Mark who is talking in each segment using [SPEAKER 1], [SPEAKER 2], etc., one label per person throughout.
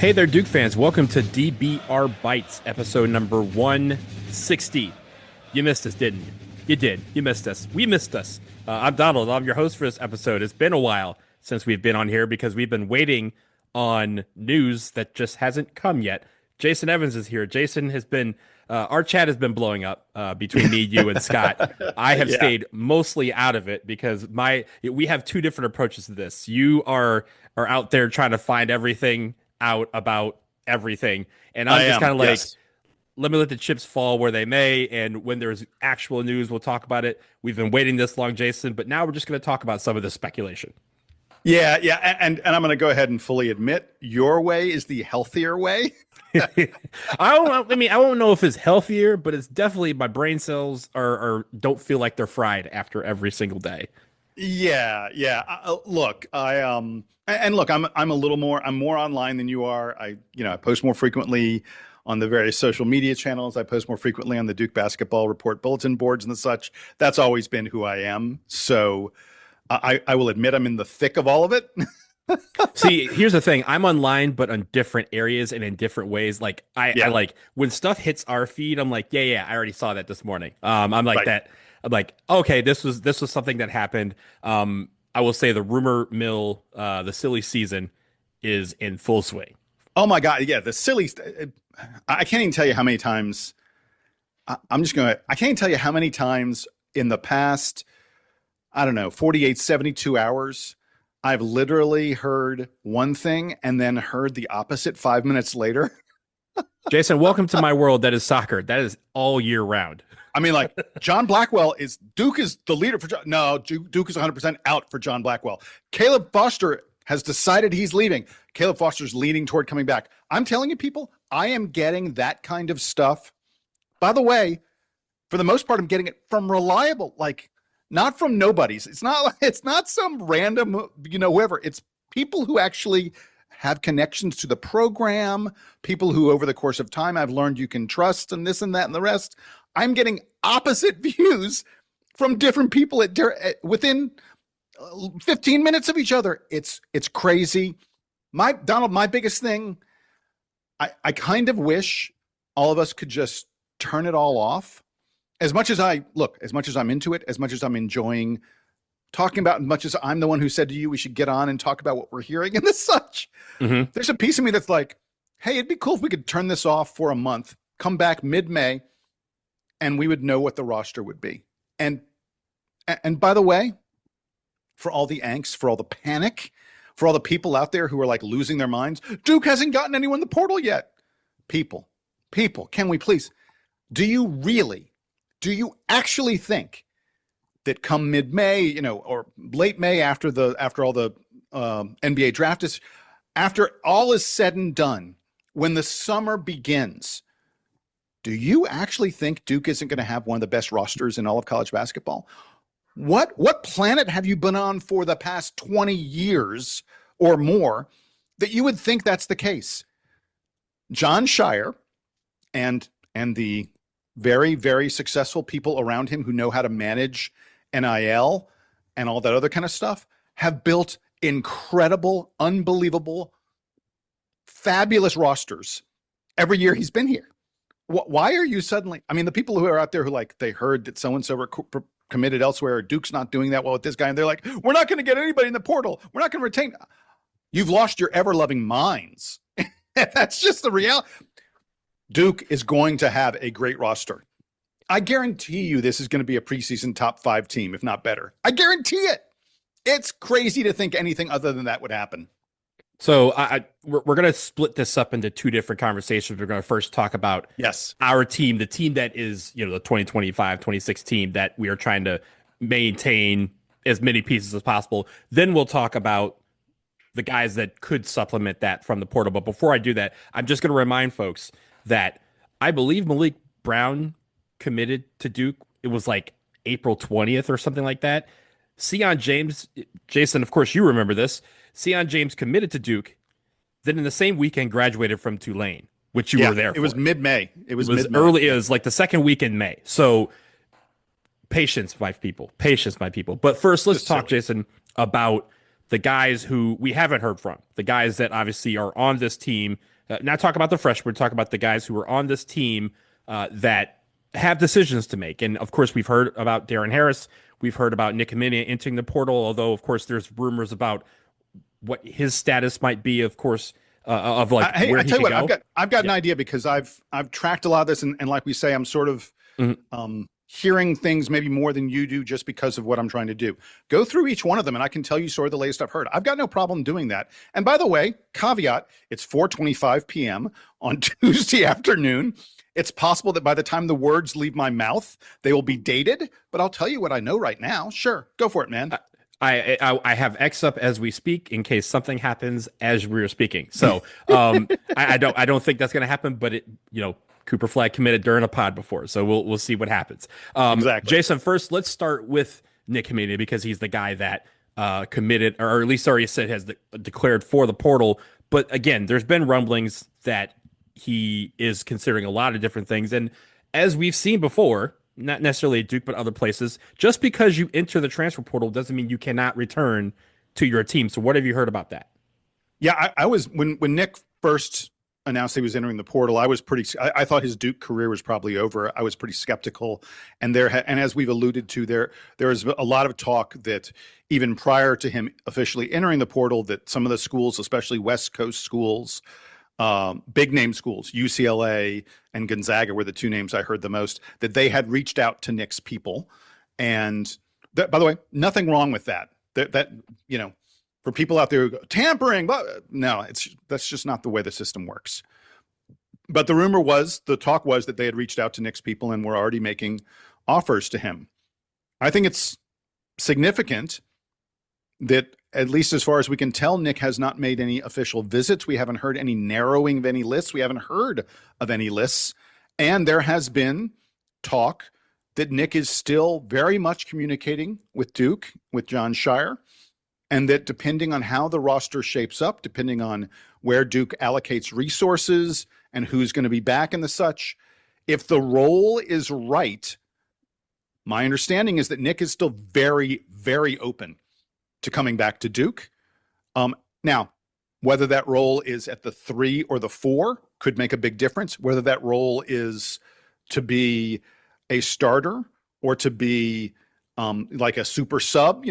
[SPEAKER 1] Hey there, Duke fans. Welcome to DBR Bites, episode number 160. You missed us, didn't you? You did. You missed us. We missed us. I'm Donald. I'm your host for this episode. It's been a while since we've been on here because we've been waiting on news that just hasn't come yet. Jason Evans is here. Jason has been, our chat has been blowing up between me, you, and Scott. I have stayed mostly out of it because we have two different approaches to this. You are out there trying to find everything out about everything, and I'm just kind of like, let me let the chips fall where they may, and when there's actual news, we'll talk about it. We've been waiting this long, Jason, but now we're just going to talk about some of the speculation.
[SPEAKER 2] Yeah, and I'm going to go ahead and fully admit your way is the healthier way.
[SPEAKER 1] I won't know if it's healthier, but it's definitely my brain cells don't feel like they're fried after every single day.
[SPEAKER 2] Yeah. Look, I'm more online than you are. I post more frequently on the various social media channels. I post more frequently on the Duke Basketball Report bulletin boards and the such. That's always been who I am. So I will admit I'm in the thick of all of it.
[SPEAKER 1] See, here's the thing. I'm online, but on different areas and in different ways. Like I like when stuff hits our feed, I'm like, yeah, I already saw that this morning. I'm like right. That. I'm like, okay, this was something that happened. I will say the rumor mill, the silly season is in full swing.
[SPEAKER 2] Oh my God. Yeah. The silly, I can't even tell you how many times I can't even tell you how many times in the past, 48, 72 hours, I've literally heard one thing and then heard the opposite 5 minutes later.
[SPEAKER 1] Jason, welcome to my world. That is soccer. That is all year round.
[SPEAKER 2] I mean, like John Blackwell Duke is the leader for John. No, Duke is 100% out for John Blackwell. Caleb Foster has decided he's leaving. Caleb Foster's leaning toward coming back. I'm telling you, people, I am getting that kind of stuff. By the way, for the most part, I'm getting it from reliable, like not from nobodies. It's not some random, whoever. It's people who actually have connections to the program, people who over the course of time I've learned you can trust, and this and that and the rest. I'm getting opposite views from different people within 15 minutes of each other. It's crazy. Donald, my biggest thing, I kind of wish all of us could just turn it all off. As much as I'm into it, as much as I'm enjoying talking about, as much as I'm the one who said to you, we should get on and talk about what we're hearing and the such. Mm-hmm. There's a piece of me that's like, hey, it'd be cool if we could turn this off for a month, come back mid-May, and we would know what the roster would be. And by the way, for all the angst, for all the panic, for all the people out there who are like losing their minds, Duke hasn't gotten anyone in the portal yet. People, can we please? Do you actually think that come mid-May, or late May after all the NBA draft is, after all is said and done, when the summer begins, do you actually think Duke isn't going to have one of the best rosters in all of college basketball? What planet have you been on for the past 20 years or more that you would think that's the case? John Shire and the very, very successful people around him who know how to manage NIL and all that other kind of stuff have built incredible, unbelievable, fabulous rosters every year he's been here. Why are you suddenly, the people who are out there who they heard that so-and-so committed elsewhere, or Duke's not doing that well with this guy, and they're like, we're not going to get anybody in the portal. We're not going to retain. You've lost your ever-loving minds. That's just the reality. Duke is going to have a great roster. I guarantee you this is going to be a preseason top 5 team, if not better. I guarantee it. It's crazy to think anything other than that would happen.
[SPEAKER 1] So we're going to split this up into two different conversations. We're going to first talk about our team, the team that is, the 2025-26 team that we are trying to maintain as many pieces as possible. Then we'll talk about the guys that could supplement that from the portal. But before I do that, I'm just going to remind folks that I believe Malik Brown committed to Duke. It was like April 20th or something like that. Sion James, Jason, of course you remember this. Sion James committed to Duke, then in the same weekend graduated from Tulane, which you were there for.
[SPEAKER 2] It was mid-May. It was
[SPEAKER 1] early. It was like the second week in May. So patience, my people. But first, let's talk, Jason, about the guys who we haven't heard from, the guys that obviously are on this team. Not talk about the freshmen, talk about the guys who are on this team that have decisions to make. And of course, we've heard about Darren Harris. We've heard about Nick Amenia entering the portal, although of course there's rumors about what his status might be, of course, of like
[SPEAKER 2] hey,
[SPEAKER 1] where
[SPEAKER 2] I
[SPEAKER 1] he
[SPEAKER 2] tell you
[SPEAKER 1] could
[SPEAKER 2] what,
[SPEAKER 1] go.
[SPEAKER 2] I've got an idea because I've tracked a lot of this, and like we say, I'm sort of hearing things maybe more than you do just because of what I'm trying to do. Go through each one of them, and I can tell you sort of the latest I've heard. I've got no problem doing that. And by the way, caveat: it's 4:25 p.m. on Tuesday afternoon. It's possible that by the time the words leave my mouth, they will be dated. But I'll tell you what I know right now. Sure, go for it, man.
[SPEAKER 1] I have X up as we speak in case something happens as we are speaking. So I don't think that's going to happen. But Cooper Flag committed during a pod before, so we'll see what happens.
[SPEAKER 2] Exactly.
[SPEAKER 1] Jason, first let's start with Nick Amenia because he's the guy that committed, or at least already said has declared for the portal. But again, there's been rumblings that he is considering a lot of different things, and as we've seen before. Not necessarily at Duke, but other places. Just because you enter the transfer portal doesn't mean you cannot return to your team. So what have you heard about that?
[SPEAKER 2] Yeah, I was when Nick first announced he was entering the portal. I thought his Duke career was probably over. I was pretty skeptical, and as we've alluded to, there is a lot of talk that even prior to him officially entering the portal, that some of the schools, especially West Coast schools, big name schools, UCLA and Gonzaga were the two names I heard the most, that they had reached out to Nick's people. And by the way, nothing wrong with that. That for people out there who go, tampering, no, that's just not the way the system works. But the talk was that they had reached out to Nick's people and were already making offers to him. I think it's significant that, at least as far as we can tell, Nick has not made any official visits. We haven't heard any narrowing of any lists. We haven't heard of any lists. And there has been talk that Nick is still very much communicating with Duke, with John Shire, and that depending on how the roster shapes up, depending on where Duke allocates resources and who's going to be back and the such, if the role is right, my understanding is that Nick is still very, very open to coming back to Duke. Now, whether that role is at the 3 or the 4 could make a big difference. Whether that role is to be a starter or to be like a super sub,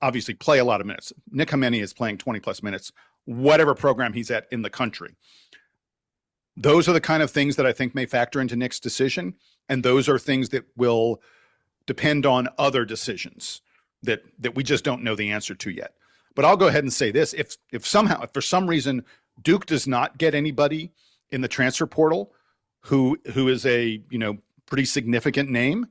[SPEAKER 2] obviously play a lot of minutes. Nick Amenia is playing 20 plus minutes, whatever program he's at in the country. Those are the kind of things that I think may factor into Nick's decision. And those are things that will depend on other decisions that we just don't know the answer to yet. But I'll go ahead and say this. If for some reason Duke does not get anybody in the transfer portal who is a pretty significant name,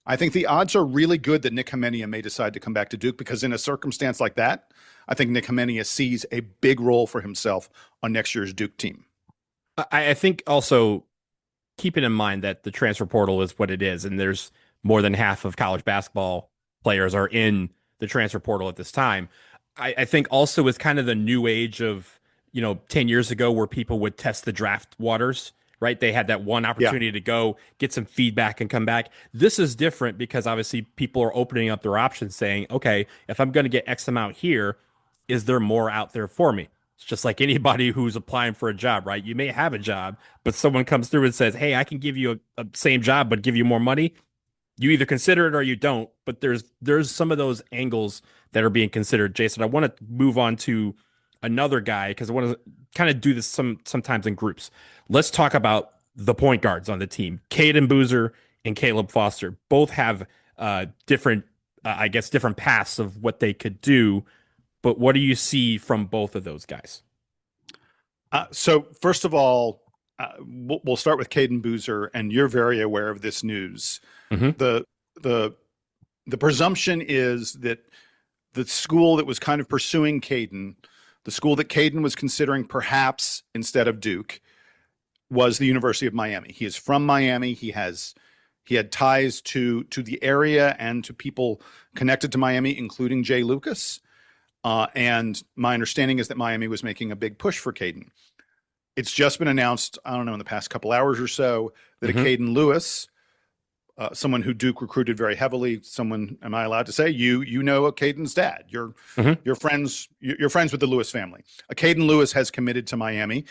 [SPEAKER 2] I think the odds are really good that Nick Amenia may decide to come back to Duke, because in a circumstance like that, I think Nick Amenia sees a big role for himself on next year's Duke team.
[SPEAKER 1] I think also keeping in mind that the transfer portal is what it is, and there's more than half of college basketball players are in the transfer portal at this time. I think also with kind of the new age of, 10 years ago where people would test the draft waters, right? They had that one opportunity to go get some feedback and come back. This is different because obviously people are opening up their options saying, okay, if I'm going to get X amount here, is there more out there for me? It's just like anybody who's applying for a job, right? You may have a job, but someone comes through and says, hey, I can give you a same job, but give you more money. You either consider it or you don't, but there's some of those angles that are being considered. Jason, I want to move on to another guy because I want to kind of do this sometimes in groups. Let's talk about the point guards on the team. Caden Boozer and Caleb Foster both have different paths of what they could do. But what do you see from both of those guys?
[SPEAKER 2] So first of all, we'll start with Caden Boozer, and you're very aware of this news. Mm-hmm. The presumption is that the school that was kind of pursuing Caden, the school that Caden was considering perhaps instead of Duke, was the University of Miami. He is from Miami. He had ties to the area and to people connected to Miami, including Jay Lucas. And my understanding is that Miami was making a big push for Caden. It's just been announced, I don't know, in the past couple hours or so, that a Caden Lewis, someone who Duke recruited very heavily. Someone, am I allowed to say you know Caden's dad? You're friends. You're friends with the Lewis family. Caden Lewis has committed to Miami.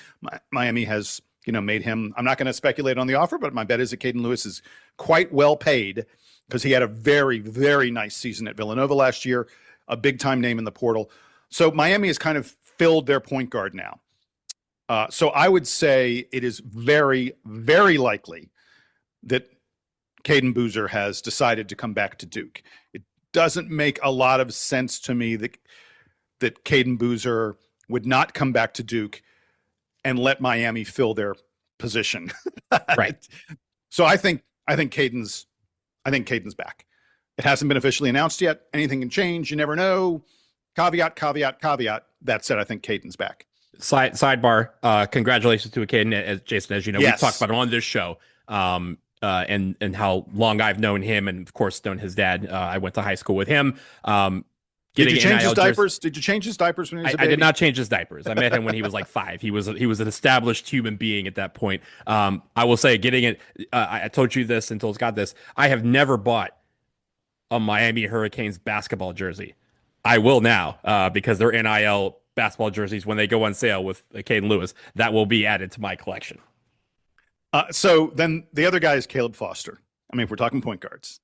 [SPEAKER 2] Miami has made him. I'm not going to speculate on the offer, but my bet is that Caden Lewis is quite well paid because he had a very, very nice season at Villanova last year, a big time name in the portal. So Miami has kind of filled their point guard now. So I would say it is very, very likely that Caden Boozer has decided to come back to Duke. It doesn't make a lot of sense to me that Caden Boozer would not come back to Duke and let Miami fill their position.
[SPEAKER 1] Right.
[SPEAKER 2] So I think Caden's back. It hasn't been officially announced yet. Anything can change. You never know. Caveat, caveat, caveat. That said, I think Caden's back.
[SPEAKER 1] Sidebar. Congratulations to Caden, as Jason, as you know,
[SPEAKER 2] Yes.
[SPEAKER 1] we've talked about him on this show. And how long I've known him, and of course known his dad. I went to high school with him.
[SPEAKER 2] Did you change his diapers? Did you change his diapers when he was a baby?
[SPEAKER 1] I did not change his diapers. I met him when he was like 5. He was an established human being at that point. I will say, getting it. I told you this and told Scott this. I have never bought a Miami Hurricanes basketball jersey. I will now because their NIL basketball jerseys, when they go on sale with Caden Lewis, that will be added to my collection.
[SPEAKER 2] So then the other guy is Caleb Foster. I mean, if we're talking point guards,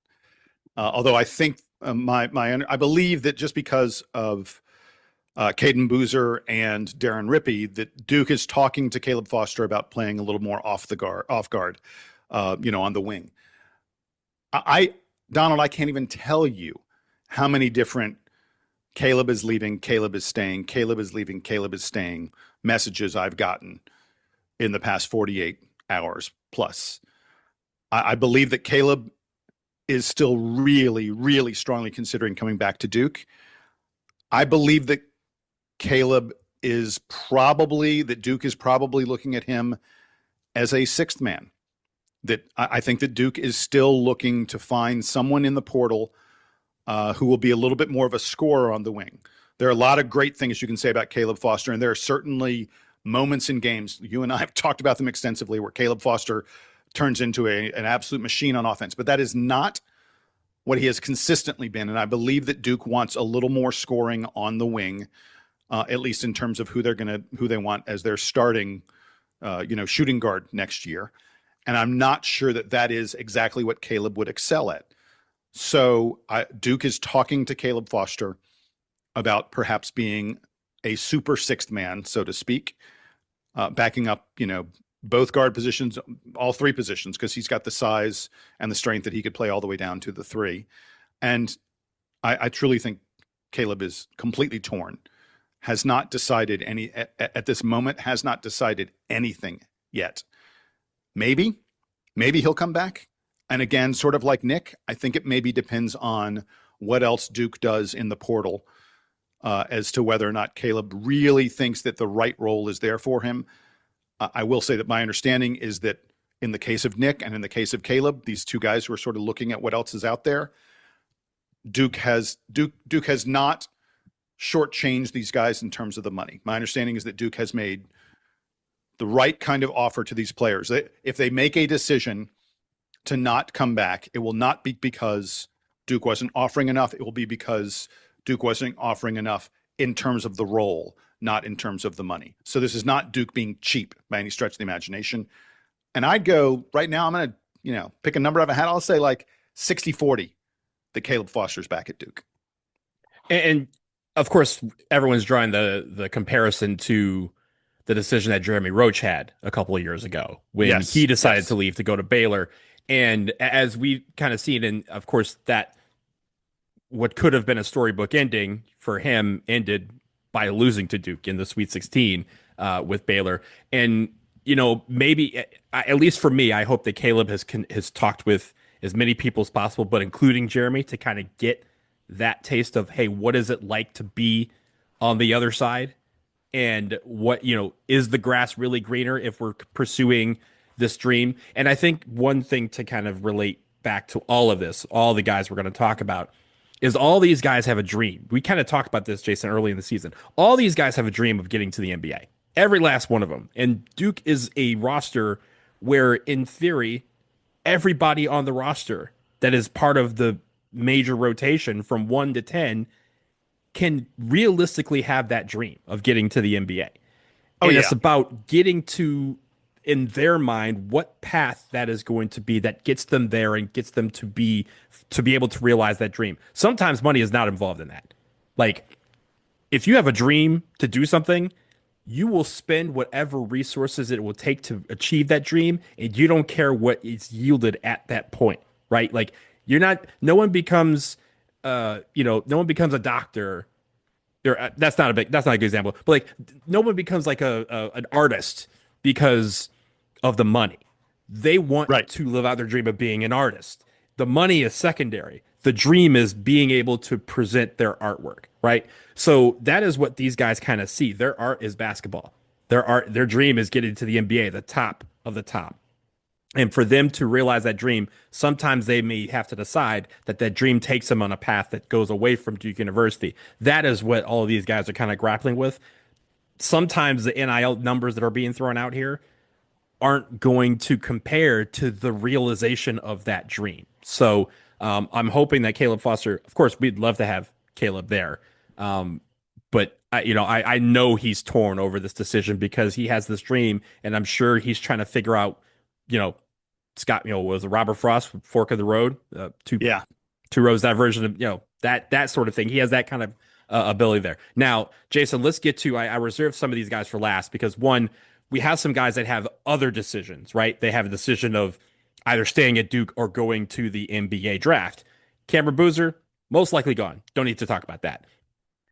[SPEAKER 2] although I think I believe that just because of Caden Boozer and Darren Rippey, that Duke is talking to Caleb Foster about playing a little more off guard, on the wing. Donald, I can't even tell you how many different Caleb is leaving, Caleb is staying, Caleb is leaving, Caleb is staying messages I've gotten in the past 48 hours plus. I believe that Caleb is still really, really strongly considering coming back to Duke. I believe that Duke is probably looking at him as a sixth man. That I think that Duke is still looking to find someone in the portal who will be a little bit more of a scorer on the wing. There are a lot of great things you can say about Caleb Foster, and there are certainly moments in games, you and I have talked about them extensively, where Caleb Foster turns into an absolute machine on offense. But that is not what he has consistently been. And I believe that Duke wants a little more scoring on the wing, at least in terms of who they want as their starting, shooting guard next year. And I'm not sure that is exactly what Caleb would excel at. So Duke is talking to Caleb Foster about perhaps being a super sixth man, so to speak, backing up, both guard positions, all three positions, because he's got the size and the strength that he could play all the way down to the 3. And I truly think Caleb is completely torn, has not decided at this moment, has not decided anything yet. Maybe he'll come back. And again, sort of like Nick, I think it maybe depends on what else Duke does in the portal as to whether or not Caleb really thinks that the right role is there for him. I will say that my understanding is that in the case of Nick and in the case of Caleb, these two guys who are sort of looking at what else is out there, Duke has not shortchanged these guys in terms of the money. My understanding is that Duke has made the right kind of offer to these players. If they make a decision to not come back, it will not be because Duke wasn't offering enough. It will be because Duke wasn't offering enough in terms of the role, not in terms of the money. So this is not Duke being cheap by any stretch of the imagination. And I'd go right now, I'm going to, pick a number out of a hat. I'll say like 60-40 that Caleb Foster's back at Duke.
[SPEAKER 1] And of course, everyone's drawing the comparison to the decision that Jeremy Roach had a couple of years ago when he decided to leave to go to Baylor. And as we kind of seen, and of course, that what could have been a storybook ending for him ended by losing to Duke in the Sweet 16 with Baylor. And, maybe, at least for me, I hope that Caleb has talked with as many people as possible, but including Jeremy, to kind of get that taste of, hey, what is it like to be on the other side? And what, is the grass really greener if we're pursuing this dream? And I think one thing to kind of relate back to all of this, all the guys we're going to talk about, is all these guys have a dream. We kind of talked about this, Jason, early in the season. All these guys have a dream of getting to the NBA. Every last one of them. And Duke is a roster where, in theory, everybody on the roster that is part of the major rotation from 1 to 10 can realistically have that dream of getting to the NBA.
[SPEAKER 2] Oh
[SPEAKER 1] And
[SPEAKER 2] yeah,
[SPEAKER 1] it's about getting to, in their mind, what path that is going to be that gets them there and gets them to be able to realize that dream. Sometimes money is not involved in that. Like, if you have a dream to do something, you will spend whatever resources it will take to achieve that dream, and you don't care what is yielded at that point, right? Like, you're not, no one becomes, no one becomes a doctor. That's not a good example, but like, no one becomes like an artist because of the money. They want
[SPEAKER 2] right.
[SPEAKER 1] to live out their dream of being an artist. The money is secondary. The dream is being able to present their artwork, right? So that is what these guys kind of see. Their art is basketball. Their dream is getting to the NBA, the top of the top. And for them to realize that dream, sometimes they may have to decide that that dream takes them on a path that goes away from Duke University. That is what all of these guys are kind of grappling with. Sometimes the NIL numbers that are being thrown out here aren't going to compare to the realization of that dream. So I'm hoping that Caleb Foster, of course, we'd love to have Caleb there. But I know he's torn over this decision because he has this dream, and I'm sure he's trying to figure out, Scott, was it Robert Frost, Fork of the Road, two roads, that version of, that sort of thing. He has that kind of ability there. Now, Jason, let's get to, I reserved some of these guys for last because one, we have some guys that have other decisions, right? They have a decision of either staying at Duke or going to the NBA draft. Cameron Boozer, most likely gone. Don't need to talk about that.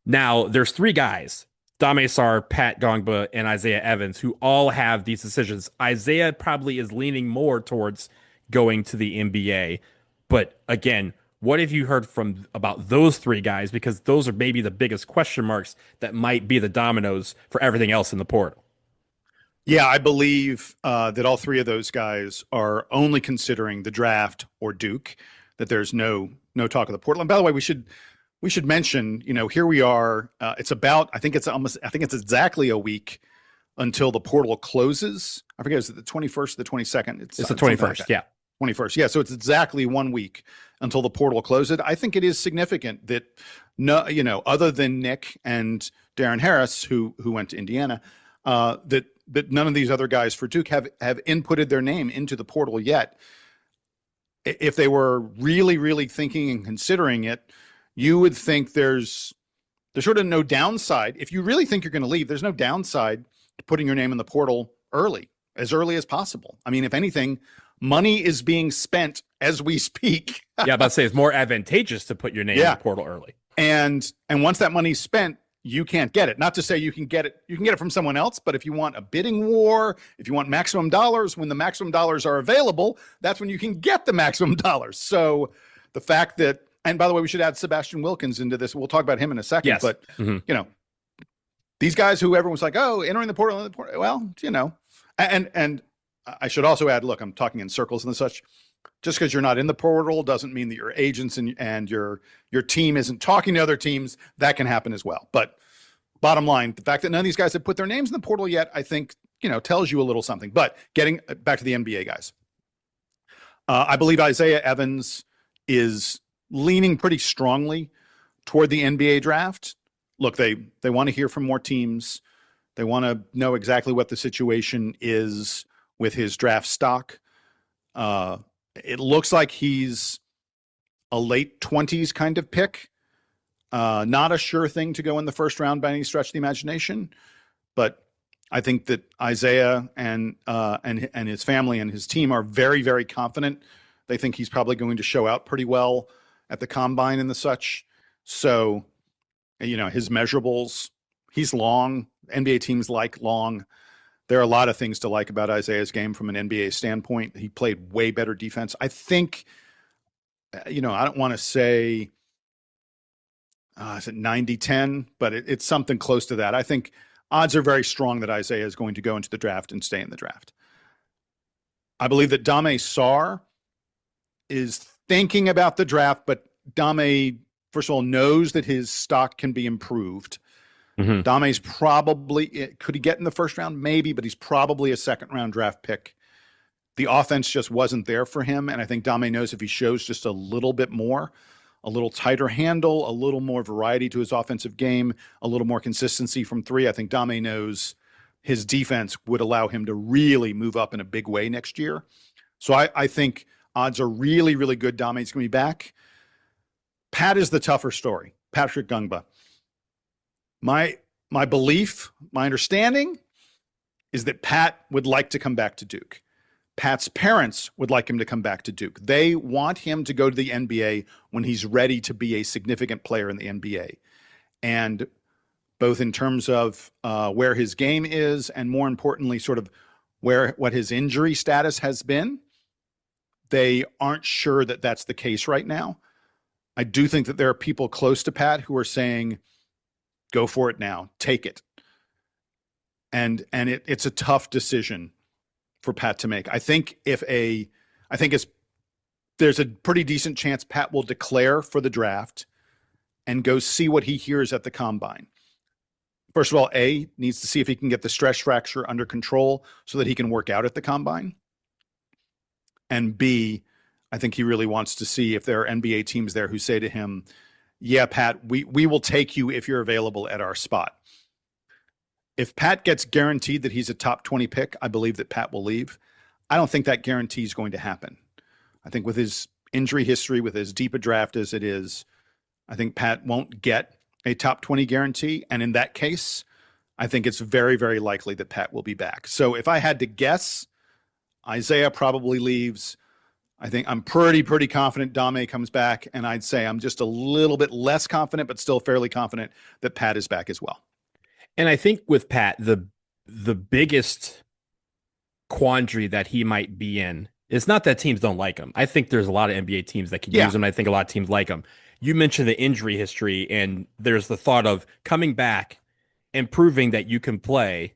[SPEAKER 1] Now, there's three guys, Dame Sarr, Pat Gongba, and Isaiah Evans, who all have these decisions. Isaiah probably is leaning more towards going to the NBA. But again, what have you heard about those three guys? Because those are maybe the biggest question marks that might be the dominoes for everything else in the portal.
[SPEAKER 2] Yeah, I believe that all three of those guys are only considering the draft or Duke, that there's no talk of the portal. And by the way, we should mention, here we are. It's exactly a week until the portal closes. I forget, is it the 21st or the 22nd?
[SPEAKER 1] It's the 21st,
[SPEAKER 2] like
[SPEAKER 1] yeah.
[SPEAKER 2] 21st. Yeah, so it's exactly 1 week until the portal closes. I think it is significant that other than Nick and Darren Harris, who went to Indiana, that none of these other guys for Duke have inputted their name into the portal yet. If they were really, really thinking and considering it, you would think there's sort of no downside. If you really think you're going to leave, there's no downside to putting your name in the portal as early as possible. I mean, if anything, money is being spent as we speak.
[SPEAKER 1] Yeah, about to say it's more advantageous to put your name in the portal early.
[SPEAKER 2] And once that money's spent, you can't get it. Not to say you can get it from someone else, but if you want a bidding war, if you want maximum dollars, when the maximum dollars are available, that's when you can get the maximum dollars. So the fact that, and by the way, we should add Sebastian Wilkins into this. We'll talk about him in a second.
[SPEAKER 1] Yes.
[SPEAKER 2] But, these guys who everyone's like, oh, entering the portal, well, and I should also add, look, I'm talking in circles and such. Just because you're not in the portal doesn't mean that your agents and your team isn't talking to other teams. That can happen as well. But bottom line, the fact that none of these guys have put their names in the portal yet, I think, tells you a little something. But getting back to the NBA guys, I believe Isaiah Evans is leaning pretty strongly toward the NBA draft. Look, they want to hear from more teams. They want to know exactly what the situation is with his draft stock. It looks like he's a late 20s kind of pick. Not a sure thing to go in the first round by any stretch of the imagination. But I think that Isaiah and his family and his team are very, very confident. They think he's probably going to show out pretty well at the combine and the such. So, his measurables, he's long. NBA teams like long. There are a lot of things to like about Isaiah's game from an NBA standpoint. He played way better defense. I think, I don't want to say, is it 90-10, but it's something close to that. I think odds are very strong that Isaiah is going to go into the draft and stay in the draft. I believe that Dame Sarr is thinking about the draft, but Dame, first of all, knows that his stock can be improved. Mm-hmm. Dame's probably, could he get in the first round? Maybe, but he's probably a second round draft pick. The offense just wasn't there for him. And I think Dame knows if he shows just a little bit more, a little tighter handle, a little more variety to his offensive game, a little more consistency from three, I think Dame knows his defense would allow him to really move up in a big way next year. So I think odds are really, really good Dame's going to be back. Pat is the tougher story. Patrick Gungba. My belief, my understanding is that Pat would like to come back to Duke. Pat's parents would like him to come back to Duke. They want him to go to the NBA when he's ready to be a significant player in the NBA. And both in terms of where his game is and more importantly, sort of what his injury status has been, they aren't sure that that's the case right now. I do think that there are people close to Pat who are saying, go for it now, take it. And it's a tough decision for Pat to make. I think there's a pretty decent chance Pat will declare for the draft and go see what he hears at the combine. First of all, needs to see if he can get the stress fracture under control so that he can work out at the combine. And B, I think he really wants to see if there are NBA teams there who say to him, yeah, Pat, we will take you if you're available at our spot. If Pat gets guaranteed that he's a top 20 pick, I believe that Pat will leave. I don't think that guarantee is going to happen. I think with his injury history, with as deep a draft as it is, I think Pat won't get a top 20 guarantee. And in that case, I think it's very, very likely that Pat will be back. So if I had to guess, Isaiah probably leaves. I think I'm pretty confident Dame comes back. And I'd say I'm just a little bit less confident, but still fairly confident that Pat is back as well.
[SPEAKER 1] And I think with Pat, the biggest quandary that he might be in is not that teams don't like him. I think there's a lot of NBA teams that can use him. I think a lot of teams like him. You mentioned the injury history, and there's the thought of coming back and proving that you can play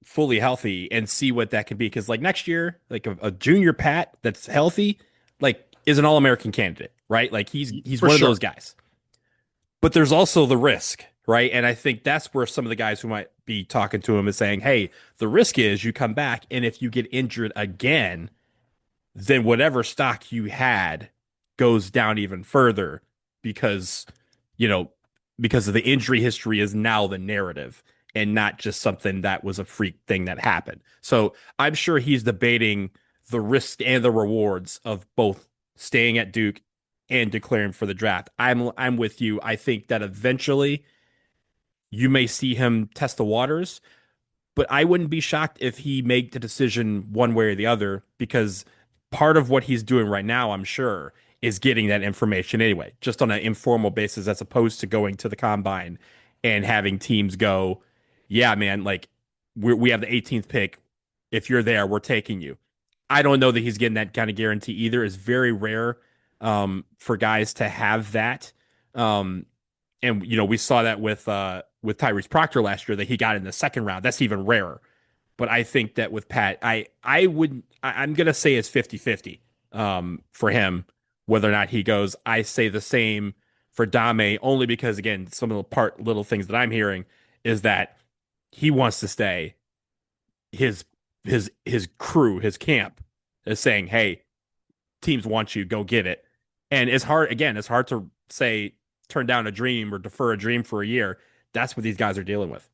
[SPEAKER 1] fully healthy and see what that can be. Because like next year, like a junior Pat that's healthy, like is an All-American candidate, right? Like he's one of those guys. But there's also the risk, right? And I think that's where some of the guys who might be talking to him is saying, hey, the risk is you come back, and if you get injured again, then whatever stock you had goes down even further because of the injury history is now the narrative and not just something that was a freak thing that happened. So I'm sure he's debating the risk and the rewards of both staying at Duke and declaring for the draft. I'm with you. I think that eventually you may see him test the waters, but I wouldn't be shocked if he made the decision one way or the other, because part of what he's doing right now, I'm sure, is getting that information anyway, just on an informal basis, as opposed to going to the combine and having teams go, yeah, man, like we have the 18th pick. If you're there, we're taking you. I don't know that he's getting that kind of guarantee either. It's very rare for guys to have that. And we saw that with Tyrese Proctor last year, that he got in the second round. That's even rarer. But I think that with Pat, I'm gonna say it's 50-50 for him whether or not he goes. I say the same for Dame, only because again, some of the little things that I'm hearing is that he wants to stay. His crew, his camp is saying, hey, teams want you, go get it. And it's hard to say turn down a dream or defer a dream for a year. That's what these guys are dealing with.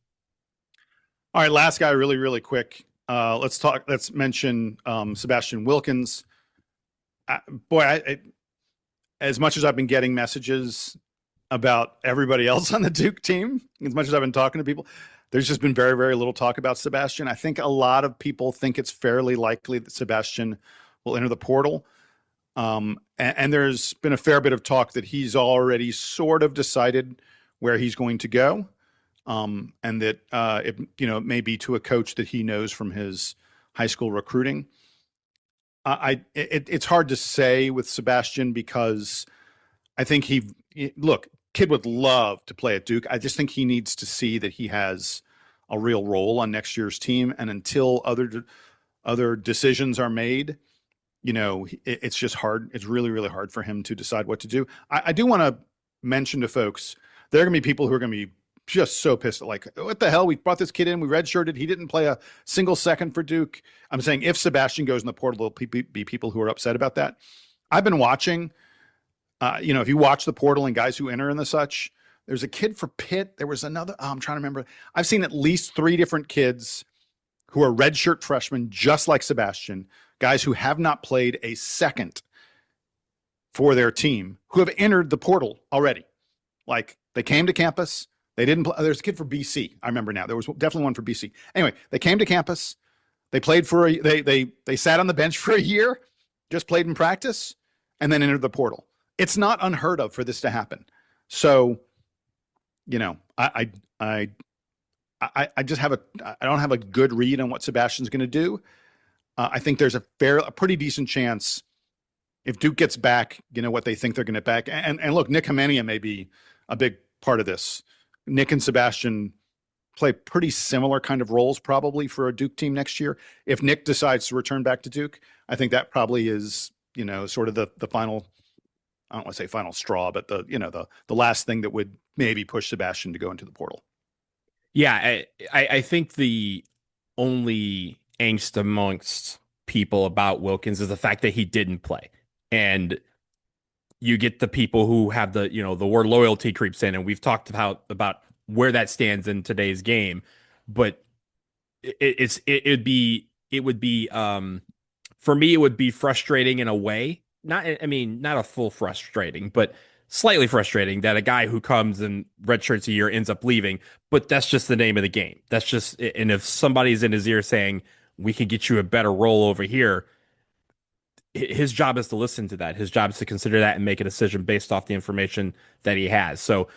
[SPEAKER 2] All right, last guy, really, really quick. Let's mention Sebastian Wilkins. As much as I've been getting messages about everybody else on the Duke team, as much as I've been talking to people, there's just been very, very little talk about Sebastian. I think a lot of people think it's fairly likely that Sebastian will enter the portal. And there's been a fair bit of talk that he's already sort of decided where he's going to go. And that it may be to a coach that he knows from his high school recruiting. It's hard to say with Sebastian because I think kid would love to play at Duke. I just think he needs to see that he has a real role on next year's team. And until other decisions are made, it's just hard. It's really, really hard for him to decide what to do. I do want to mention to folks, there are going to be people who are going to be just so pissed. Like, what the hell? We brought this kid in. We redshirted. He didn't play a single second for Duke. I'm saying if Sebastian goes in the portal, there'll be people who are upset about that. I've been watching, if you watch the portal and guys who enter and the such, there's a kid for Pitt. There was another, I'm trying to remember. I've seen at least 3 different kids who are redshirt freshmen, just like Sebastian, guys who have not played a second for their team, who have entered the portal already. Like, they came to campus. They didn't play. There's a kid for BC. I remember now. There was definitely one for BC. Anyway, they came to campus. They played for they sat on the bench for a year, just played in practice, and then entered the portal. It's not unheard of for this to happen. So, I just I don't have a good read on what Sebastian's going to do. I think there's a pretty decent chance if Duke gets back, what they think they're going to get back. And look, Nick Hemania may be a big part of this. Nick and Sebastian play pretty similar kind of roles probably for a Duke team next year. If Nick decides to return back to Duke, I think that probably is, sort of the final, I don't want to say final straw, but the last thing that would maybe push Sebastian to go into the portal.
[SPEAKER 1] Yeah, I think the only angst amongst people about Wilkins is the fact that he didn't play. And you get the people who have the word loyalty creeps in, and we've talked about where that stands in today's game. But it would be for me, it would be frustrating in a way. Not a full frustrating, but slightly frustrating that a guy who comes and redshirts a year ends up leaving. But that's just the name of the game. That's just, and if somebody's in his ear saying, we can get you a better role over here, his job is to listen to that. His job is to consider that and make a decision based off the information that he has. So,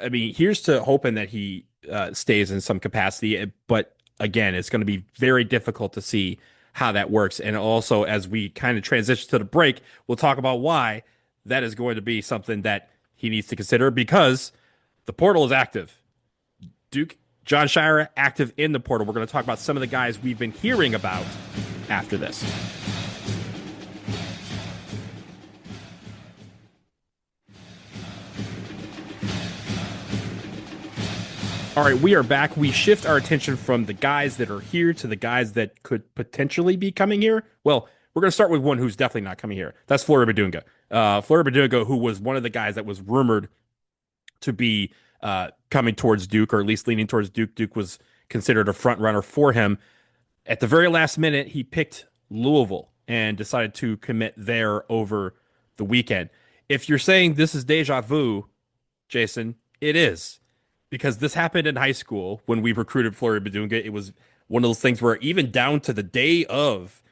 [SPEAKER 1] here's to hoping that he stays in some capacity. But again, it's going to be very difficult to see how that works. And also, as we kind of transition to the break, we'll talk about why that is going to be something that he needs to consider, because the portal is active. Duke, John Shire, active in the portal. We're going to talk about some of the guys we've been hearing about after this. All right, we are back. We shift our attention from the guys that are here to the guys that could potentially be coming here. Well, we're going to start with one who's definitely not coming here. That's Flory Bidunga. Flory Bidunga, who was one of the guys that was rumored to be coming towards Duke, or at least leaning towards Duke. Duke was considered a front runner for him. At the very last minute, he picked Louisville and decided to commit there over the weekend. If you're saying this is deja vu, Jason, it is. Because this happened in high school when we recruited Flory Bidunga. It was one of those things where even down to the day of,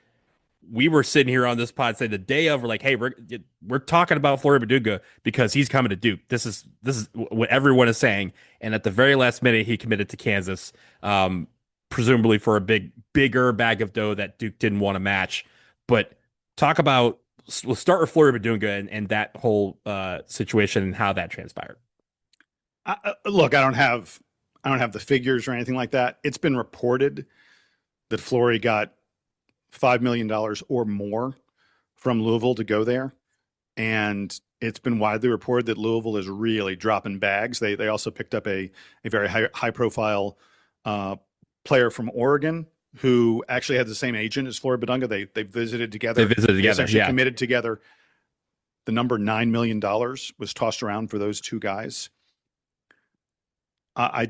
[SPEAKER 1] we were sitting here on this pod saying the day of, we're like, hey, we're talking about Flory Bidunga because he's coming to Duke. This is what everyone is saying. And at the very last minute, he committed to Kansas, presumably for a bigger bag of dough that Duke didn't want to match. But we'll start with Flory Bidunga and that whole situation and how that transpired.
[SPEAKER 2] Look, I don't have the figures or anything like that. It's been reported that Flory got $5 million or more from Louisville to go there. And it's been widely reported that Louisville is really dropping bags. They also picked up a very high profile player from Oregon who actually had the same agent as Flory Bidunga. They visited together. They essentially committed together. The number $9 million was tossed around for those two guys. I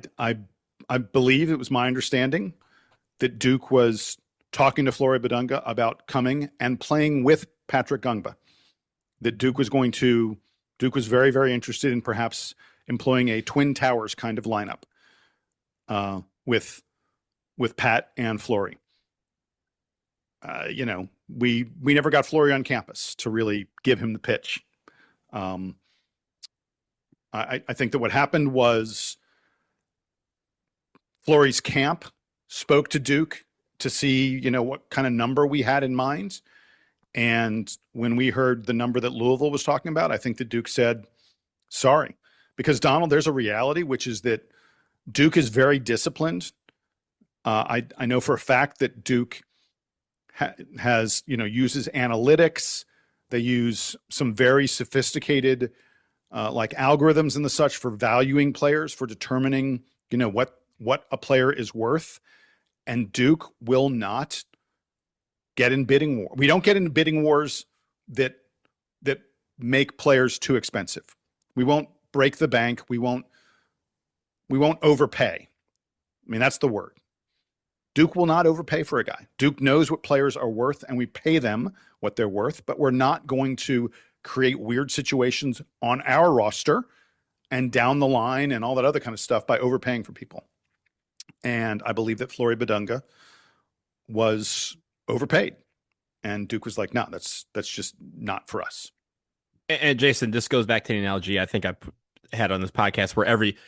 [SPEAKER 2] believe it was my understanding that Duke was talking to Flory Bidunga about coming and playing with Patrick Gungba. That Duke was very, very interested in perhaps employing a Twin Towers kind of lineup with Pat and Flory. We never got Flory on campus to really give him the pitch. I think that what happened was Flory's camp spoke to Duke to see, what kind of number we had in mind. And when we heard the number that Louisville was talking about, I think that Duke said, sorry. Because, Donald, there's a reality, which is that Duke is very disciplined. I know for a fact that Duke has, uses analytics. They use some very sophisticated like algorithms and the such for valuing players, for determining, what a player is worth. And Duke will not get in bidding war. We don't get into bidding wars that make players too expensive. We won't break the bank. We won't overpay. I mean, that's the word. Duke will not overpay for a guy. Duke knows what players are worth, and we pay them what they're worth, but we're not going to create weird situations on our roster and down the line and all that other kind of stuff by overpaying for people. And I believe that Flory Badunga was overpaid. And Duke was like, no, that's just not for us.
[SPEAKER 1] And Jason, this goes back to the analogy I think I had on this podcast where everybody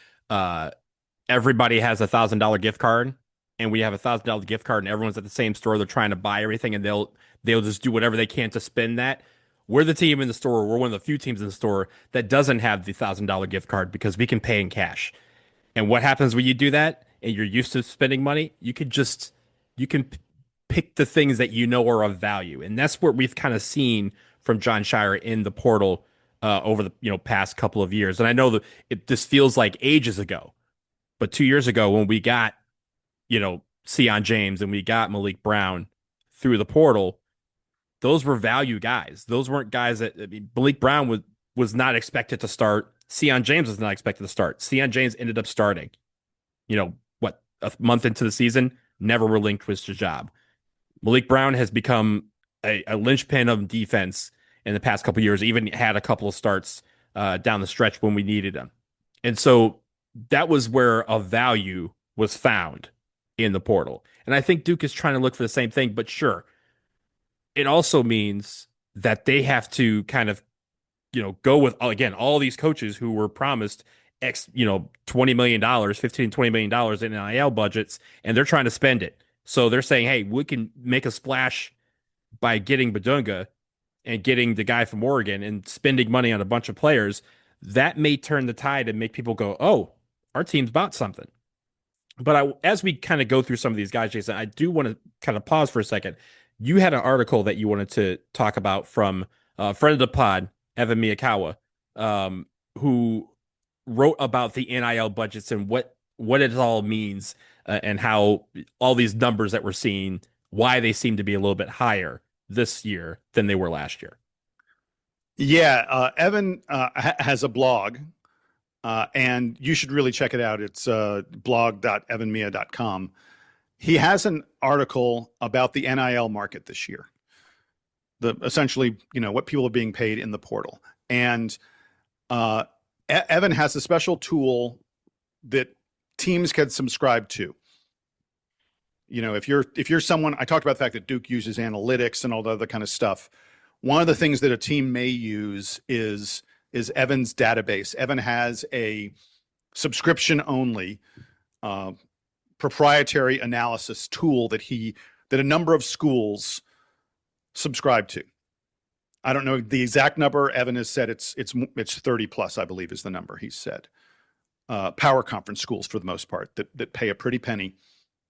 [SPEAKER 1] has $1,000 gift card, and we have $1,000 gift card, and everyone's at the same store. They're trying to buy everything, and they'll just do whatever they can to spend that. We're the team in the store. We're one of the few teams in the store that doesn't have the $1,000 gift card because we can pay in cash. And what happens when you do that and you're used to spending money? You can pick the things that you know are of value, and that's what we've kind of seen from Jon Scheyer in the portal over the past couple of years. And I know that this feels like ages ago, but 2 years ago when we got Sion James and we got Malik Brown through the portal, those were value guys. Those weren't guys Malik Brown was not expected to start. Sion James was not expected to start. Sion James ended up starting. A month into the season, never relinquished his job. Malik Brown has become a linchpin of defense in the past couple of years, even had a couple of starts down the stretch when we needed him. And so that was where a value was found in the portal. And I think Duke is trying to look for the same thing, but sure, it also means that they have to kind of, go with, again, all these coaches who were promised $20 million, $15, $20 million in NIL budgets, and they're trying to spend it. So they're saying, hey, we can make a splash by getting Badunga and getting the guy from Oregon and spending money on a bunch of players. That may turn the tide and make people go, oh, our team's bought something. But as we kind of go through some of these guys, Jason, I do want to kind of pause for a second. You had an article that you wanted to talk about from a friend of the pod, Evan Miyakawa, who wrote about the NIL budgets and what it all means and how all these numbers that we're seeing, why they seem to be a little bit higher this year than they were last year.
[SPEAKER 2] Yeah, Evan has a blog, and you should really check it out. It's blog.evanmia.com. He has an article about the NIL market this year, essentially, what people are being paid in the portal. And Evan has a special tool that teams can subscribe to. If you're someone, I talked about the fact that Duke uses analytics and all the other kind of stuff. One of the things that a team may use is Evan's database. Evan has a subscription only proprietary analysis tool that a number of schools subscribe to. I don't know the exact number. Evan has said it's 30 plus, I believe, is the number he said. Power conference schools, for the most part, that pay a pretty penny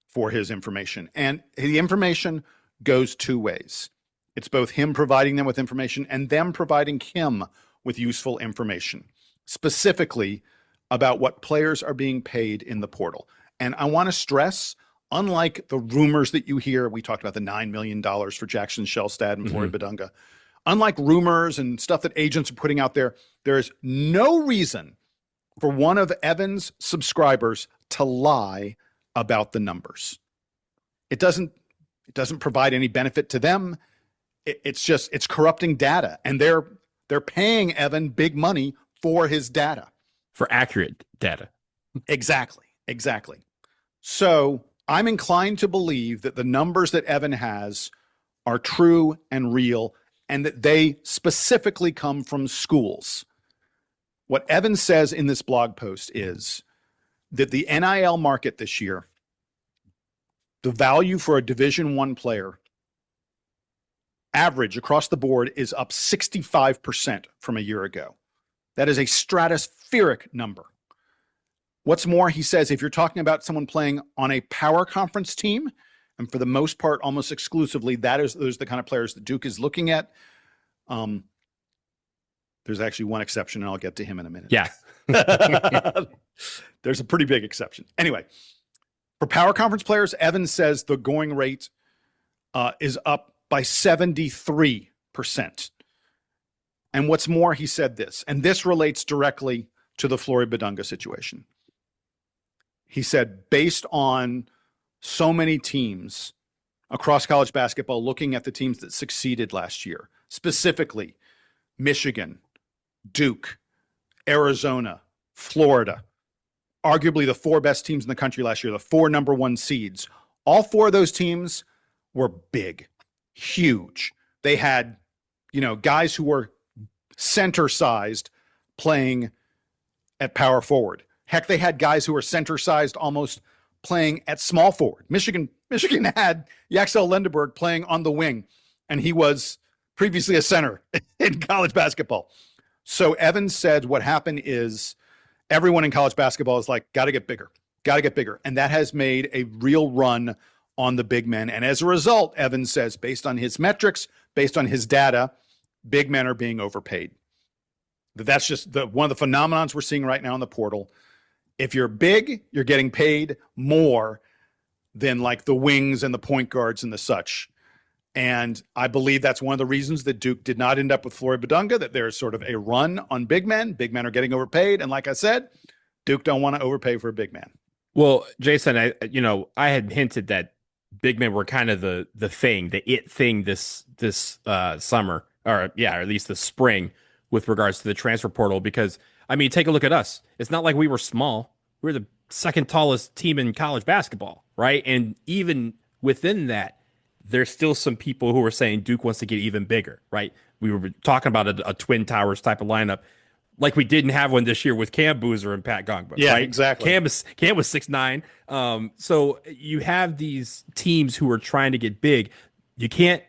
[SPEAKER 2] for his information. And the information goes two ways. It's both him providing them with information and them providing him with useful information, specifically about what players are being paid in the portal. And I want to stress, unlike the rumors that you hear, we talked about the $9 million for Jackson Shellstad and Flory Badunga. Unlike rumors and stuff that agents are putting out there, there is no reason for one of Evan's subscribers to lie about the numbers. It doesn't provide any benefit to them. It's corrupting data, and they're paying Evan big money for his data,
[SPEAKER 1] for accurate data.
[SPEAKER 2] Exactly. So I'm inclined to believe that the numbers that Evan has are true and real, and that they specifically come from schools. What Evan says in this blog post is that the NIL market this year, the value for a Division I player, average across the board, is up 65% from a year ago. That is a stratospheric number. What's more, he says, if you're talking about someone playing on a power conference team, and for the most part, almost exclusively, those are the kind of players that Duke is looking at. There's actually one exception, and I'll get to him in a minute.
[SPEAKER 1] Yeah.
[SPEAKER 2] There's a pretty big exception. Anyway, for power conference players, Evans says the going rate is up by 73%. And what's more, he said this, and this relates directly to the Flory Badunga situation. He said, based on so many teams across college basketball, looking at the teams that succeeded last year, specifically Michigan, Duke, Arizona, Florida, arguably the 4 best teams in the country last year, the 4 number 1 seeds, all 4 of those teams were big, huge. They had, guys who were center-sized playing at power forward. Heck, they had guys who were center-sized almost playing at small forward. Michigan had Yaxel Lendeberg playing on the wing, and he was previously a center in college basketball. So Evans said what happened is everyone in college basketball is like, got to get bigger. And that has made a real run on the big men. And as a result, Evans says, based on his metrics, based on his data, big men are being overpaid. That's just one of the phenomenons we're seeing right now in the portal. If you're big, you're getting paid more than like the wings and the point guards and the such. And I believe that's one of the reasons that Duke did not end up with Flory Badunga, that there's sort of a run on big men. Big men are getting overpaid. And like I said, Duke don't want to overpay for a big man.
[SPEAKER 1] Well, Jason, I had hinted that big men were kind of the thing, the it thing this summer, or at least this spring with regards to the transfer portal, because I mean, take a look at us. It's not like we were small. We were the second tallest team in college basketball, right? And even within that, there's still some people who are saying Duke wants to get even bigger, right? We were talking about a Twin Towers type of lineup, like we didn't have one this year with Cam Boozer and Pat Gongba.
[SPEAKER 2] Yeah,
[SPEAKER 1] right?
[SPEAKER 2] Exactly.
[SPEAKER 1] Cam was 6'9". So you have these teams who are trying to get big. You can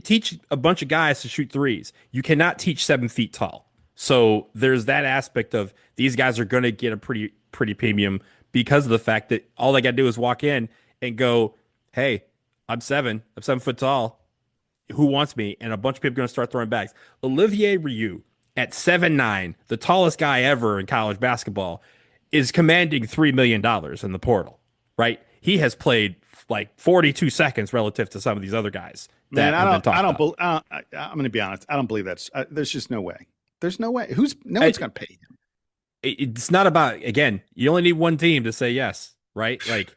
[SPEAKER 1] teach a bunch of guys to shoot threes. You cannot teach 7 feet tall. So there's that aspect of these guys are going to get a pretty premium because of the fact that all they got to do is walk in and go, hey, I'm 7 foot tall. Who wants me? And a bunch of people are going to start throwing bags. Olivier Rioux at 7'9", the tallest guy ever in college basketball, is commanding $3 million in the portal, right? He has played like 42 seconds relative to some of these other guys.
[SPEAKER 2] Man, I'm going to be honest. I don't believe that's. There's just no way. There's no way. No one's going to pay him.
[SPEAKER 1] It's not about, again, you only need one team to say yes, right? Like,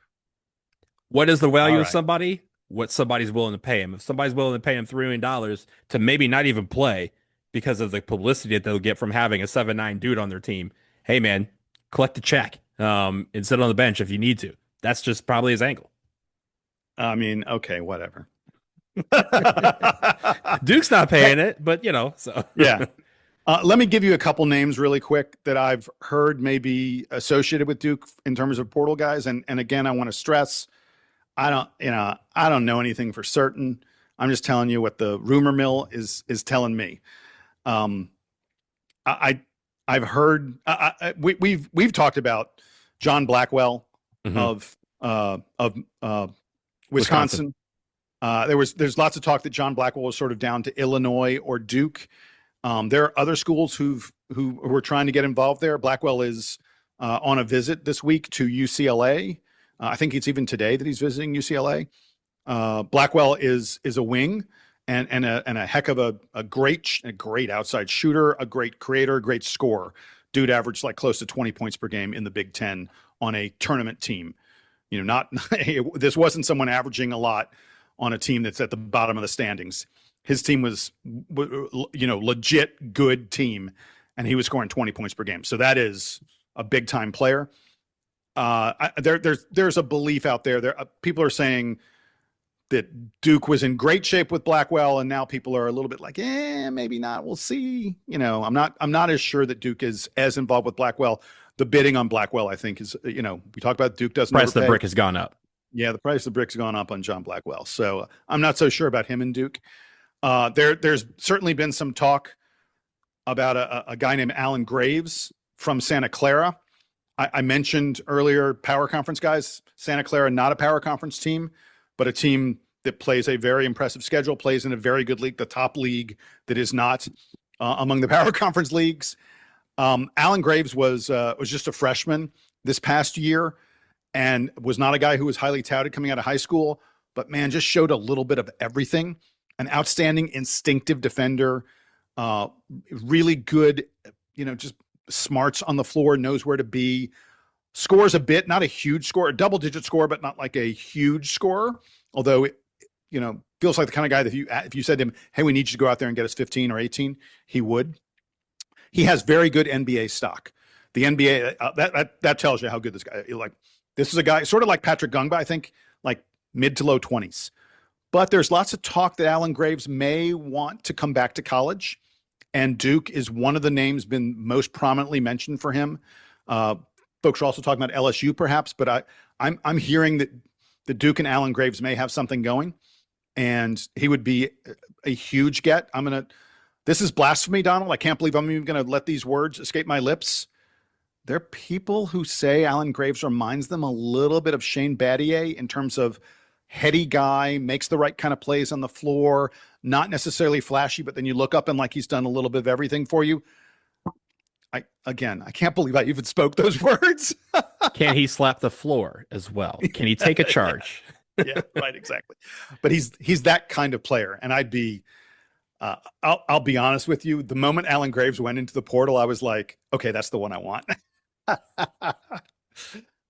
[SPEAKER 1] what is the value of somebody? What somebody's willing to pay him. If somebody's willing to pay him $3 million to maybe not even play because of the publicity that they'll get from having a 7'9" dude on their team, hey, man, collect the check and sit on the bench if you need to. That's just probably his angle.
[SPEAKER 2] I mean, okay, whatever.
[SPEAKER 1] Duke's not paying it, but so
[SPEAKER 2] yeah. Let me give you a couple names really quick that I've heard may be associated with Duke in terms of portal guys. And again, I want to stress, I don't know anything for certain. I'm just telling you what the rumor mill is telling me. I've heard we've talked about John Blackwell of Wisconsin. There's lots of talk that John Blackwell was sort of down to Illinois or Duke. There are other schools who are trying to get involved there. Blackwell is on a visit this week to UCLA. I think it's even today that he's visiting UCLA. Blackwell is a wing and a heck of a great outside shooter, a great creator, a great scorer. Dude averaged like close to 20 points per game in the Big Ten on a tournament team. This wasn't someone averaging a lot on a team that's at the bottom of the standings. His team was, legit good team, and he was scoring 20 points per game. So that is a big time player. There's a belief out there. People are saying that Duke was in great shape with Blackwell, and now people are a little bit like, maybe not. We'll see. I'm not as sure that Duke is as involved with Blackwell. The bidding on Blackwell, I think, is, we talk about Duke doesn't
[SPEAKER 1] price
[SPEAKER 2] overpay.
[SPEAKER 1] The brick has gone up.
[SPEAKER 2] Yeah, the price of the brick's gone up on John Blackwell. So I'm not so sure about him and Duke. There's certainly been some talk about a guy named Alan Graves from Santa Clara. I mentioned earlier power conference guys. Santa Clara, not a power conference team, but a team that plays a very impressive schedule, plays in a very good league, the top league that is not among the power conference leagues. Alan Graves was just a freshman this past year and was not a guy who was highly touted coming out of high school, but man, just showed a little bit of everything. An outstanding instinctive defender, really good, just smarts on the floor, knows where to be, scores a bit, not a huge score, a double-digit score, but not like a huge scorer. Although, feels like the kind of guy that if you said to him, "Hey, we need you to go out there and get us 15 or 18," he would. He has very good NBA stock. The NBA that tells you how good this guy. Like, this is a guy sort of like Patrick Gungba, I think, like mid to low 20s. But there's lots of talk that Alan Graves may want to come back to college, and Duke is one of the names been most prominently mentioned for him. Folks are also talking about LSU, perhaps, but I'm hearing that the Duke and Alan Graves may have something going, and he would be a huge get. This is blasphemy, Donald. I can't believe I'm even going to let these words escape my lips. There are people who say Alan Graves reminds them a little bit of Shane Battier in terms of heady guy, makes the right kind of plays on the floor, not necessarily flashy, but then you look up and like he's done a little bit of everything for you. I can't believe I even spoke those words.
[SPEAKER 1] Can he slap the floor as well? Can he take a charge?
[SPEAKER 2] Yeah, right, exactly. But he's that kind of player, and I'd be. I'll be honest with you. The moment Alan Graves went into the portal, I was like, okay, that's the one I want.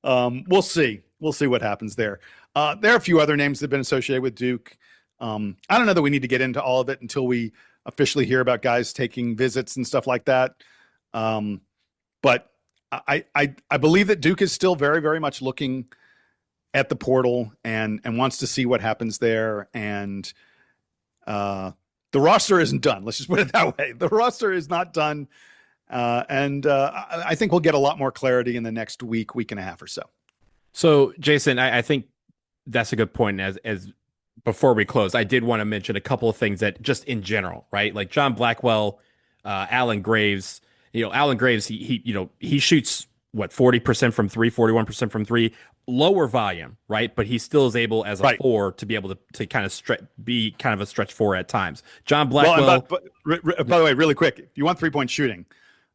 [SPEAKER 2] We'll see. We'll see what happens there. There are a few other names that have been associated with Duke. I don't know that we need to get into all of it until we officially hear about guys taking visits and stuff like that. But I believe that Duke is still very, very much looking at the portal and wants to see what happens there. And the roster isn't done. Let's just put it that way. The roster is not done. And I think we'll get a lot more clarity in the next week and a half or so.
[SPEAKER 1] So, Jason, I think that's a good point. As before we close, I did want to mention a couple of things that just in general, right? Like John Blackwell, Alan Graves. Alan Graves, he shoots what 40% from three, 41% from three, lower volume, right? But he still is able as a four to be able to kind of be kind of a stretch four at times. John Blackwell.
[SPEAKER 2] By the way, really quick, if you want 3-point shooting,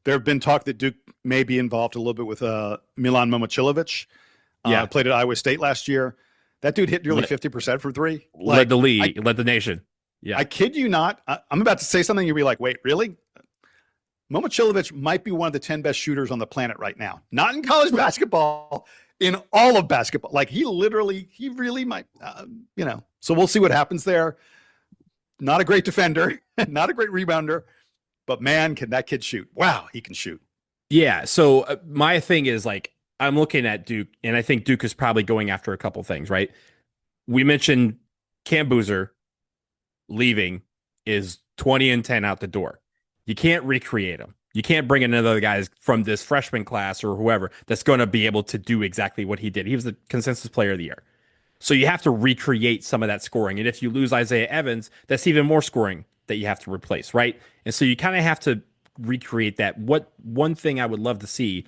[SPEAKER 2] there have been talk that Duke may be involved a little bit with Milan Momcilovic. Played at Iowa State last year. That dude hit nearly 50% from three.
[SPEAKER 1] Led the league, led the nation. Yeah,
[SPEAKER 2] I kid you not. I'm about to say something. You'll be like, wait, really? Momcilovic might be one of the 10 best shooters on the planet right now. Not in college basketball, in all of basketball. Like he really might, So we'll see what happens there. Not a great defender, not a great rebounder, but man, can that kid shoot. Wow, he can shoot.
[SPEAKER 1] Yeah, so my thing is like, I'm looking at Duke, and I think Duke is probably going after a couple things, right? We mentioned Cam Boozer leaving is 20-10 out the door. You can't recreate him. You can't bring in another guys from this freshman class or whoever that's going to be able to do exactly what he did. He was the consensus player of the year. So you have to recreate some of that scoring. And if you lose Isaiah Evans, that's even more scoring that you have to replace, right? And so you kind of have to recreate that. One thing I would love to see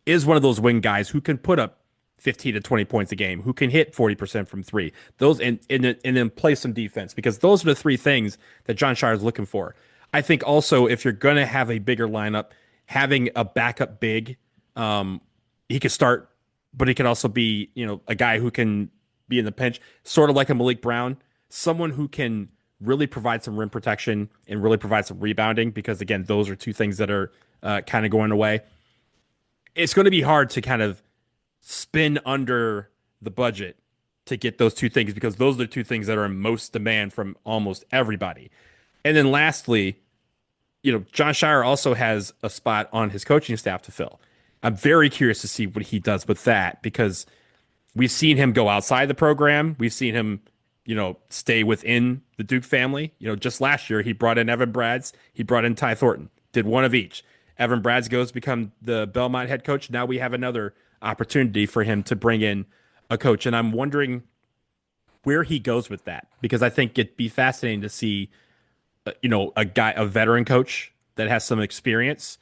[SPEAKER 1] is one of those wing guys who can put up 15 to 20 points a game, who can hit 40% from three, those and then play some defense, because those are the three things that Jon Scheyer is looking for. I think also if you're going to have a bigger lineup, having a backup big, he could start, but he could also be, a guy who can be in the pinch, sort of like a Malik Brown, someone who can really provide some rim protection and really provide some rebounding, because again, those are two things that are kind of going away. It's going to be hard to kind of spin under the budget to get those two things, because those are the two things that are in most demand from almost everybody. And then lastly, Jon Scheyer also has a spot on his coaching staff to fill. I'm very curious to see what he does with that, because we've seen him go outside the program. We've seen him, stay within the Duke family. Just last year, he brought in Evan Brads. He brought in Ty Thornton, did one of each. Evan Brads goes to become the Belmont head coach. Now we have another opportunity for him to bring in a coach. And I'm wondering where he goes with that, because I think it'd be fascinating to see, a veteran coach that has some experience.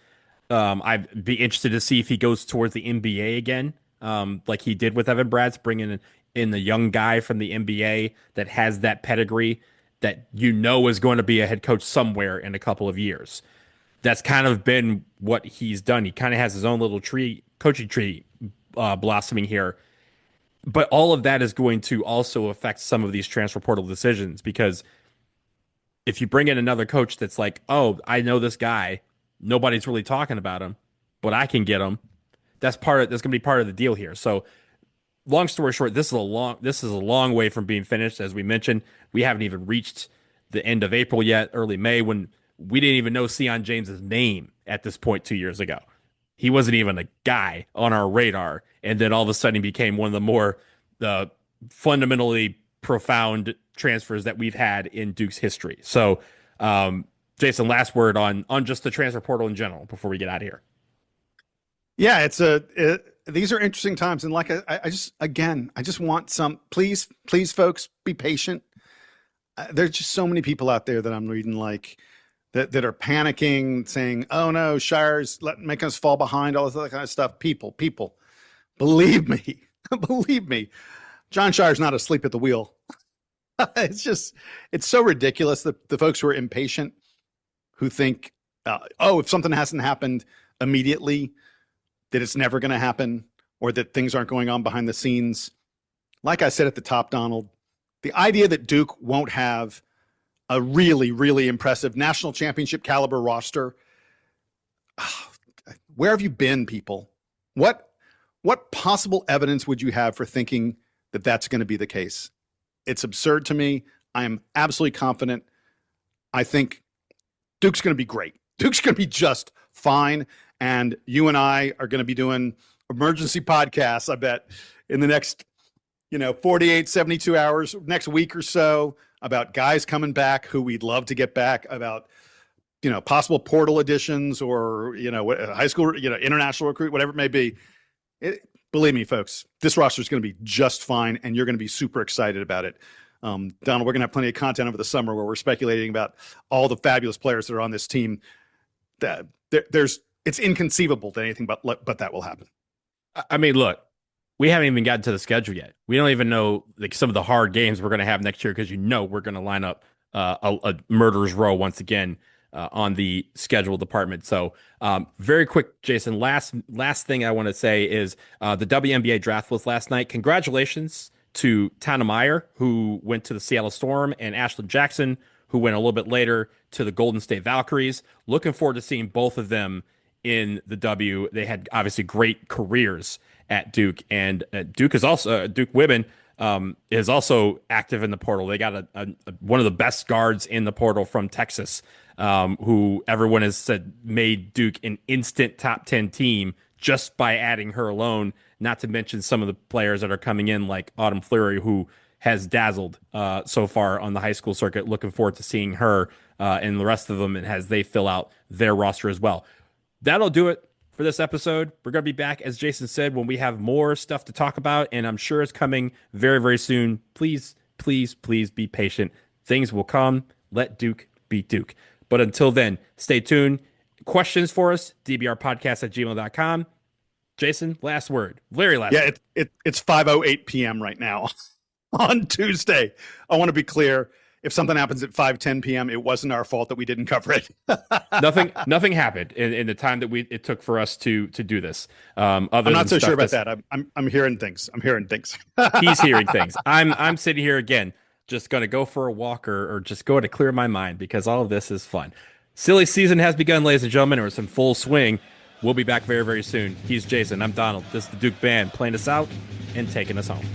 [SPEAKER 1] I'd be interested to see if he goes towards the NBA again, like he did with Evan Brads, bringing in the young guy from the NBA that has that pedigree that is going to be a head coach somewhere in a couple of years. That's kind of been what he's done. He kind of has his own little tree, coaching tree, blossoming here. But all of that is going to also affect some of these transfer portal decisions because if you bring in another coach that's like, oh, I know this guy, nobody's really talking about him, but I can get him. That's going to be part of the deal here. So, long story short, this is a long way from being finished. As we mentioned, we haven't even reached the end of April yet, early May, when we didn't even know Sion James's name at this point 2 years ago. He wasn't even a guy on our radar, and then all of a sudden he became one of the more fundamentally profound transfers that we've had in Duke's history. So, Jason, last word on just the transfer portal in general before we get out of here.
[SPEAKER 2] Yeah, these are interesting times, and like I just want some. Please, folks, be patient. There's just so many people out there that I'm reading like that are panicking, saying, "Oh no, Shire's making us fall behind," all this other kind of stuff. People, believe me, believe me, John Shire's not asleep at the wheel. It's so ridiculous that the folks who are impatient, who think, if something hasn't happened immediately, that it's never going to happen, or that things aren't going on behind the scenes. Like I said at the top, Donald, the idea that Duke won't have a really, really impressive national championship caliber roster. Where have you been, people? What possible evidence would you have for thinking that that's going to be the case? It's absurd to me. I am absolutely confident. I think Duke's going to be great. Duke's going to be just fine. And you and I are going to be doing emergency podcasts, I bet, in the next, 48, 72 hours, next week or so, about guys coming back who we'd love to get back, about, possible portal additions or, high school, international recruit, whatever it may be. Believe me, folks, this roster is going to be just fine, and you're going to be super excited about it. Donald, we're going to have plenty of content over the summer where we're speculating about all the fabulous players that are on this team. That it's inconceivable that anything but that will happen.
[SPEAKER 1] I mean, look, we haven't even gotten to the schedule yet. We don't even know like some of the hard games we're going to have next year because we're going to line up a murderer's row once again on the schedule department. So very quick, Jason, last thing I want to say is the WNBA draft was last night. Congratulations to Tana Meyer, who went to the Seattle Storm, and Ashlyn Jackson, who went a little bit later to the Golden State Valkyries. Looking forward to seeing both of them in the W. They had obviously great careers at Duke, and Duke women is also active in the portal. They got one of the best guards in the portal from Texas, who everyone has said made Duke an instant top 10 team just by adding her alone, not to mention some of the players that are coming in like Autumn Fleury, who has dazzled so far on the high school circuit. Looking forward to seeing her and the rest of them and as they fill out their roster as well. That'll do it for this episode. We're going to be back, as Jason said, when we have more stuff to talk about, and I'm sure it's coming very, very soon. Please, please, please be patient. Things will come. Let Duke be Duke. But until then, stay tuned. Questions for us, dbrpodcast@gmail.com. Jason, last word. Very last word.
[SPEAKER 2] Yeah, it's 5:08 p.m. right now on Tuesday. I want to be clear. If something happens at 5:10 p.m., it wasn't our fault that we didn't cover it.
[SPEAKER 1] Nothing happened in the time that it took for us to do this.
[SPEAKER 2] I'm not so sure about that. I'm hearing things.
[SPEAKER 1] He's hearing things. I'm sitting here again, just going to go for a walk or just go to clear my mind because all of this is fun. Silly season has begun, ladies and gentlemen. It's in full swing. We'll be back very, very soon. He's Jason. I'm Donald. This is the Duke Band playing us out and taking us home.